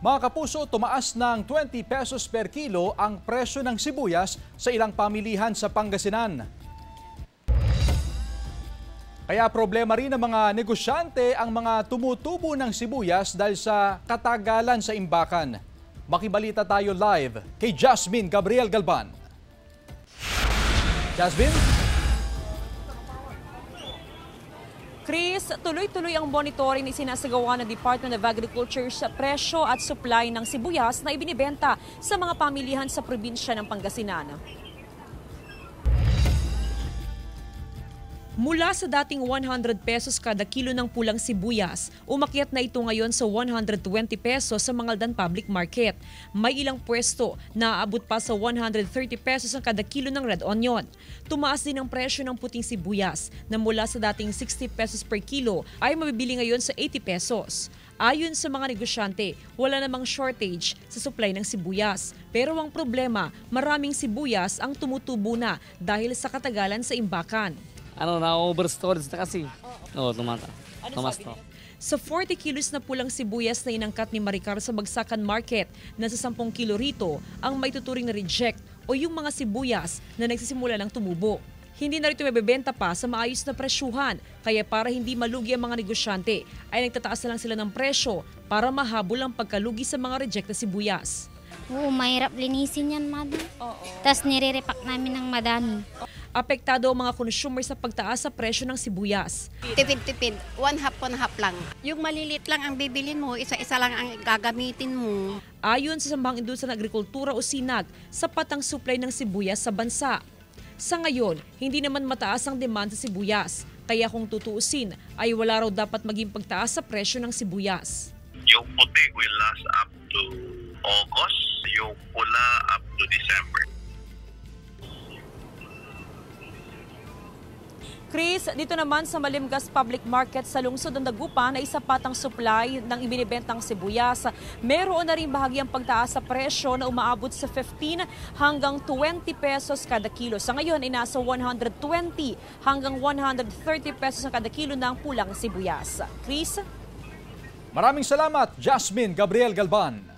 Mga kapuso, tumaas ng 20 pesos per kilo ang presyo ng sibuyas sa ilang pamilihan sa Pangasinan. Kaya problema rin ng mga negosyante ang mga tumutubo ng sibuyas dahil sa katagalan sa imbakan. Makibalita tayo live kay Jasmine Gabriel Galban. Jasmine? Chris, tuloy-tuloy ang monitoring isinasagawa ng Department of Agriculture sa presyo at supply ng sibuyas na ibinibenta sa mga pamilihan sa probinsya ng Pangasinan. Mula sa dating 100 pesos kada kilo ng pulang sibuyas, umakyat na ito ngayon sa 120 pesos sa Mangaldan Public Market. May ilang pwesto na aabot pa sa 130 pesos ang kada kilo ng red onion. Tumaas din ang presyo ng puting sibuyas na mula sa dating 60 pesos per kilo ay mabibili ngayon sa 80 pesos. Ayon sa mga negosyante, wala namang shortage sa supply ng sibuyas. Pero ang problema, maraming sibuyas ang tumutubo na dahil sa katagalan sa imbakan. Na-overstorage na kasi. Oo, tumas to. Sa 40 kilos na pulang sibuyas na inangkat ni Maricar sa Bagsakan Market, nasa 10 kilo rito ang may tuturing na reject o yung mga sibuyas na nagsisimula ng tumubo. Hindi na rito mabebenta pa sa maayos na presyuhan, kaya para hindi malugi ang mga negosyante ay nagtataas na lang sila ng presyo para mahabol ang pagkalugi sa mga reject na sibuyas. Oo, mahirap linisin yan, madam. Tapos nire-repack namin ng madami. Apektado ang mga consumer sa pagtaas sa presyo ng sibuyas. Tipid-tipid, one half lang. Yung malilit lang ang bibilin mo, isa-isa lang ang gagamitin mo. Ayon sa Sambahang Industriya ng Agrikultura o SINAG, sapat ang supply ng sibuyas sa bansa. Sa ngayon, hindi naman mataas ang demand sa sibuyas. Kaya kung tutuusin, ay wala raw dapat maging pagtaas sa presyo ng sibuyas. Yung puti will last up to August, yung pula up to December. Chris, dito naman sa Malimgas Public Market sa lungsod ng Dagupan na isa patang supply ng ibinibentang sibuyas. Meron na rin bahagyang pagtaas sa presyo na umaabot sa 15 hanggang 20 pesos kada kilo. Sa ngayon ay nasa 120 hanggang 130 pesos ang kada kilo ng pulang sibuyas. Chris? Maraming salamat, Jasmine Gabriel Galban.